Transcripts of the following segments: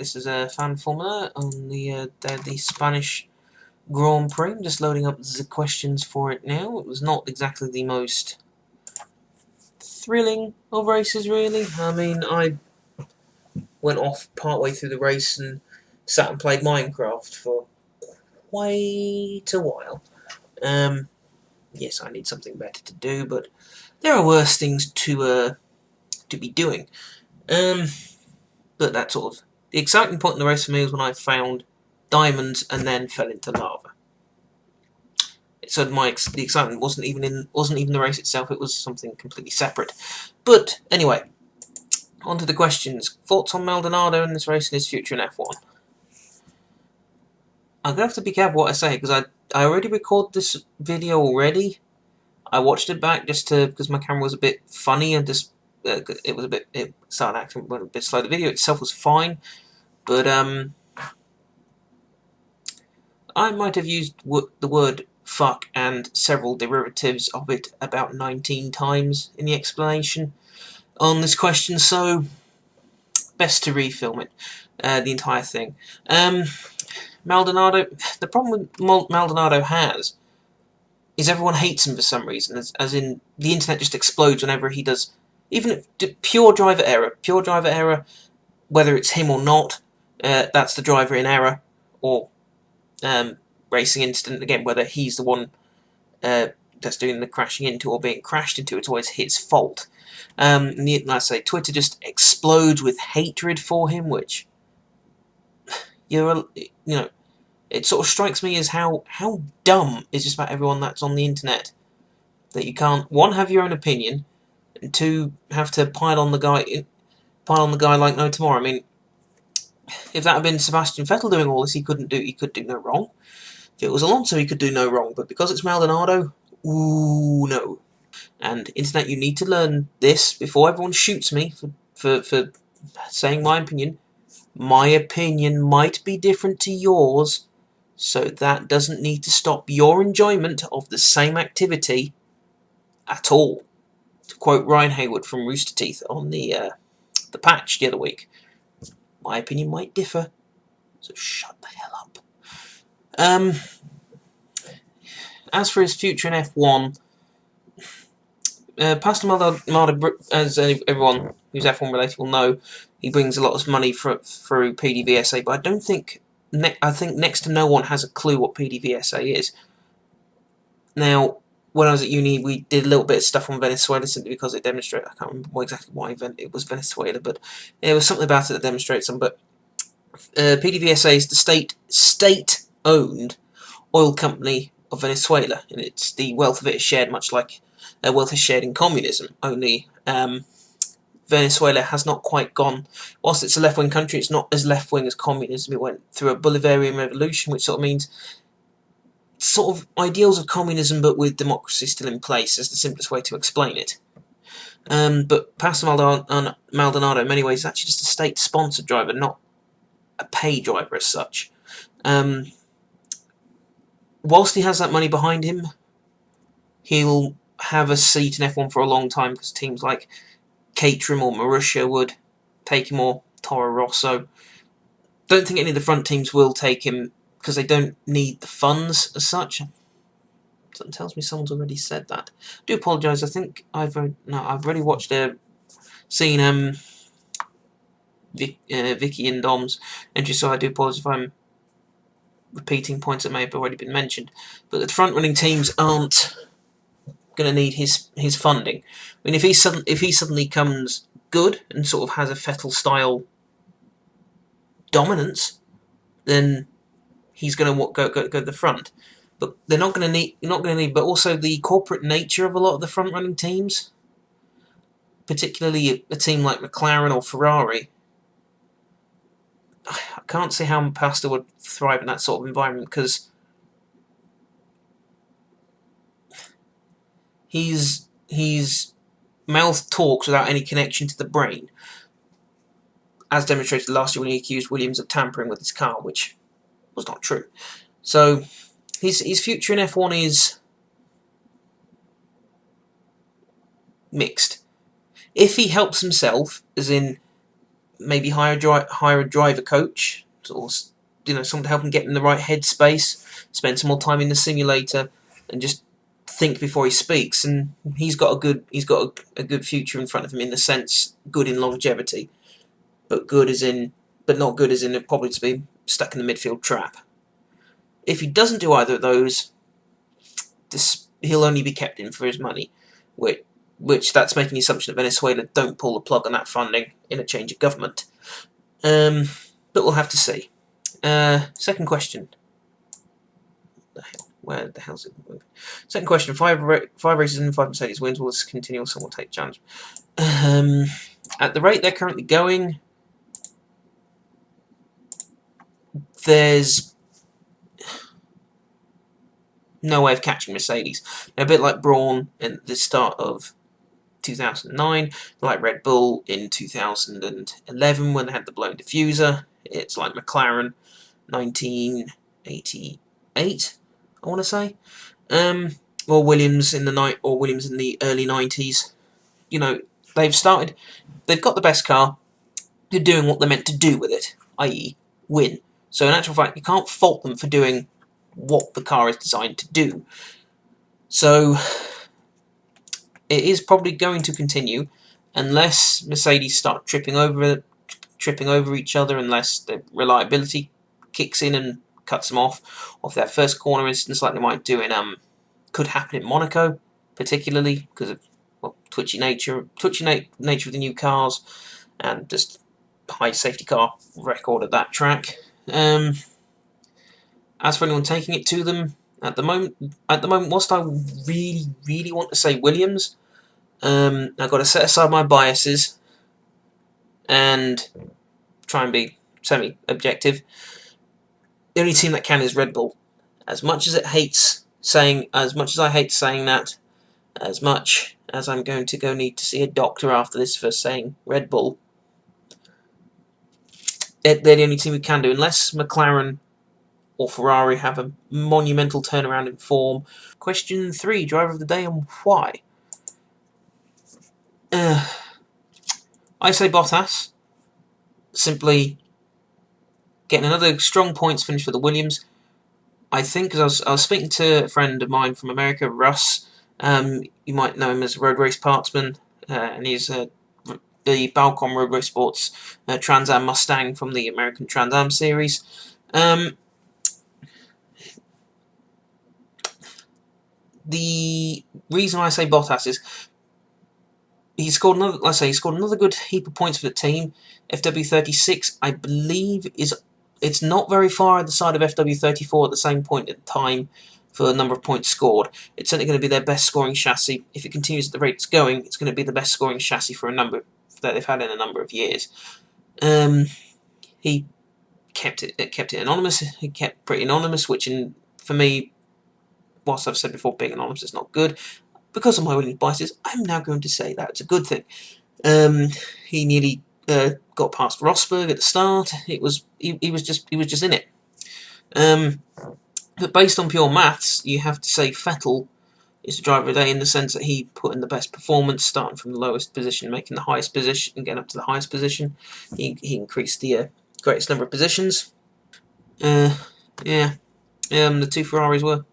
this is a fan formula on the Spanish Grand Prix. I'm just loading up the questions for it now. It was not exactly the most thrilling of races, really. I mean, I went off partway through the race and sat and played Minecraft for quite a while. Yes, I need something better to do, but there are worse things to be doing. But that's sort of the exciting point in the race for me was when I found diamonds and then fell into lava. So the excitement wasn't even the race itself; it was something completely separate. But anyway, on to the questions. Thoughts on Maldonado in this race and his future in F1? I'm gonna have to be careful what I say because I already recorded this video already. I watched it back just because my camera was a bit funny and just it started acting a bit slow. The video itself was fine, but I might have used the word fuck and several derivatives of it about 19 times in the explanation on this question, so best to refilm it, the entire thing. Maldonado, the problem with Maldonado has is everyone hates him for some reason, as in the internet just explodes whenever he does, even pure driver error, whether it's him or not, that's the driver in error, or racing incident, again, whether he's the one that's doing the crashing into or being crashed into, it's always his fault. And like I say, Twitter just explodes with hatred for him, which it sort of strikes me as how dumb is just about everyone that's on the internet, that you can't, one, have your own opinion, and two, have to pile on the guy like no tomorrow. I mean, if that had been Sebastian Vettel doing all this, he could do no wrong. If it was Alonso, he could do no wrong, but because it's Maldonado, ooh, no. And internet, you need to learn this before everyone shoots me for saying my opinion. My opinion might be different to yours, so that doesn't need to stop your enjoyment of the same activity at all. To quote Ryan Hayward from Rooster Teeth on the patch the other week, my opinion might differ, so shut the hell up. As for his future in F1, Pastor Maldonado, as everyone who's F1 related will know, he brings a lot of money through PDVSA, but I think next to no one has a clue what PDVSA is. Now, when I was at uni, we did a little bit of stuff on Venezuela simply because it demonstrated, I can't remember exactly why it was Venezuela, but there was something about it that demonstrates some. But PDVSA is the state-owned oil company of Venezuela, and it's the wealth of it is shared much like wealth is shared in communism, only Venezuela has not quite gone, whilst it's a left-wing country, it's not as left-wing as communism. It went through a Bolivarian revolution, which sort of means sort of ideals of communism but with democracy still in place, is the simplest way to explain it. But Pastor Maldonado in many ways is actually just a state-sponsored driver, not a pay driver as such. Whilst he has that money behind him, he'll have a seat in F1 for a long time because teams like Caterham or Marussia would take him, or Toro Rosso. Don't think any of the front teams will take him because they don't need the funds as such. Something tells me someone's already said that. I do apologise. I think I've already watched seen Vicky and Dom's entry, so I do apologise if I'm repeating points that may have already been mentioned. But the front running teams aren't going to need his funding. I mean, if he suddenly comes good and sort of has a Vettel style dominance, then he's going to go to the front. But they're not going to need. But also the corporate nature of a lot of the front running teams, particularly a team like McLaren or Ferrari. I can't see how Pastor would thrive in that sort of environment because his mouth talks without any connection to the brain, as demonstrated last year when he accused Williams of tampering with his car, which was not true. So his future in F1 is mixed. If he helps himself, as in maybe hire a driver coach, or someone to help him get in the right headspace. Spend some more time in the simulator, and just think before he speaks. And he's got a good future in front of him, in the sense good in longevity, but not good as in probably to be stuck in the midfield trap. If he doesn't do either of those, he'll only be kept in for his money, which that's making the assumption that Venezuela don't pull the plug on that funding in a change of government. But we'll have to see. Second question. Where the hell's it moving? Second question. 5 races and 5 Mercedes wins. Will this continue, or someone take challenge? At the rate they're currently going, there's no way of catching Mercedes. They're a bit like Brawn at the start of 2009, like Red Bull in 2011 when they had the blown diffuser. It's like McLaren 1988, I want to say, or Williams in the early 90s. They've got the best car. They're doing what they're meant to do with it, i.e. win. So in actual fact, you can't fault them for doing what the car is designed to do. So it is probably going to continue, unless Mercedes start tripping over each other, unless the reliability kicks in and cuts them off their first corner instance, like they might do could happen in Monaco, particularly because of twitchy nature of the new cars, and just high safety car record at that track. As for anyone taking it to them at the moment, whilst I really, really want to say Williams, I've got to set aside my biases and try and be semi-objective. The only team that can is Red Bull. As much as I hate saying that, as much as I'm going to go need to see a doctor after this for saying Red Bull, they're the only team who can do, unless McLaren or Ferrari have a monumental turnaround in form. Question 3, driver of the day and why? I say Bottas. Simply getting another strong points finish for the Williams. I think, because I was speaking to a friend of mine from America, Russ. You might know him as Road Race Partsman, and he's the Balcom Road Race Sports Trans Am Mustang from the American Trans Am series. The reason I say Bottas is he scored another good heap of points for the team. FW36, I believe, it's not very far at the side of FW34 at the same point in time for the number of points scored. It's certainly going to be their best scoring chassis. If it continues at the rate it's going, it's going to be the best scoring chassis that they've had in a number of years. He kept it anonymous. He kept pretty anonymous, which for me, whilst I've said before, being anonymous is not good. Because of my Williams biases, I'm now going to say that it's a good thing. He nearly got past Rosberg at the start. He was just in it. But based on pure maths, you have to say Vettel is the driver of the day, in the sense that he put in the best performance, starting from the lowest position, making the highest position, and getting up to the highest position. He increased the greatest number of positions. The 2 Ferraris were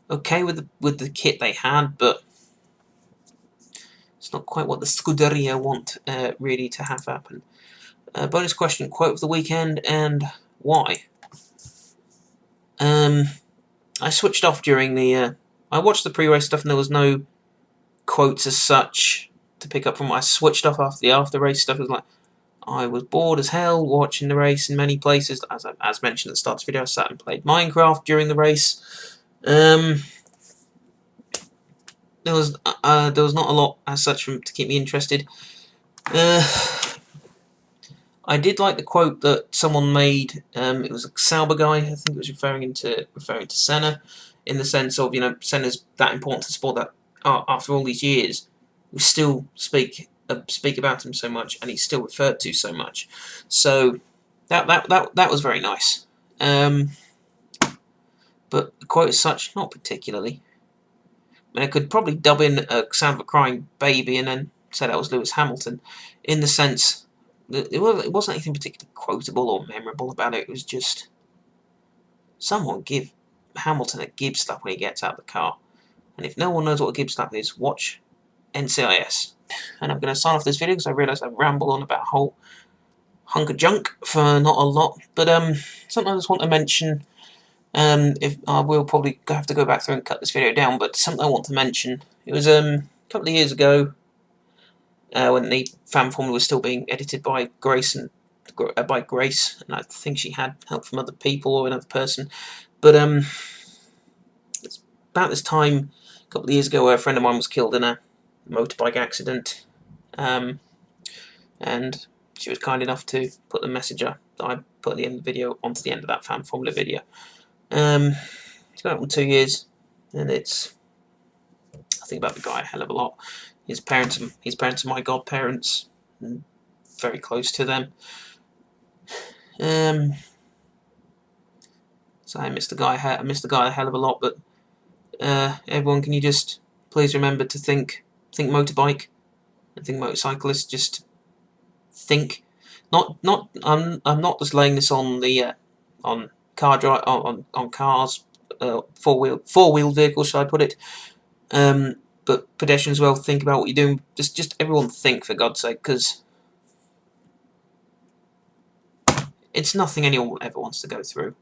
okay with the kit they had, but it's not quite what the Scuderia want really to have happen. Bonus question: quote of the weekend and why? I switched off during the. I watched the pre-race stuff, and there was no quotes as such to pick up from. I switched off after the after-race stuff. It was like I was bored as hell watching the race in many places. As mentioned at the start of the video, I sat and played Minecraft during the race. There was not a lot as such to keep me interested. I did like the quote that someone made. It was a Sauber guy. I think it was referring to Senna, in the sense of, Senna's that important to the sport that after all these years we still speak about him so much, and he's still referred to so much. So that was very nice. But the quote as such, not particularly. I mean, I could probably dub in a sound of a crying baby and then say that was Lewis Hamilton, in the sense it wasn't anything particularly quotable or memorable about it. It was just someone give Hamilton a Gibbs slap when he gets out of the car. And if no one knows what a Gibbs slap is, watch NCIS. And I'm going to sign off this video because I realise I ramble on about a whole hunk of junk for not a lot. But something I just want to mention. If I will probably have to go back through and cut this video down, but something I want to mention. It was a couple of years ago when the fan formula was still being edited by Grace, and I think she had help from other people or another person. But it's about this time, a couple of years ago, where a friend of mine was killed in a motorbike accident, and she was kind enough to put the messenger that I put at the end of the video onto the end of that fan formula video. It's been up in 2 years, and I think about the guy a hell of a lot. His parents are my godparents, and very close to them. So I miss the guy a hell of a lot. But everyone, can you just please remember to think motorbike and think motorcyclist. Just think. I'm not just laying this on the on cars, four-wheel vehicles, should I put it? But pedestrians as well, think about what you're doing. Just everyone think, for God's sake, because it's nothing anyone ever wants to go through.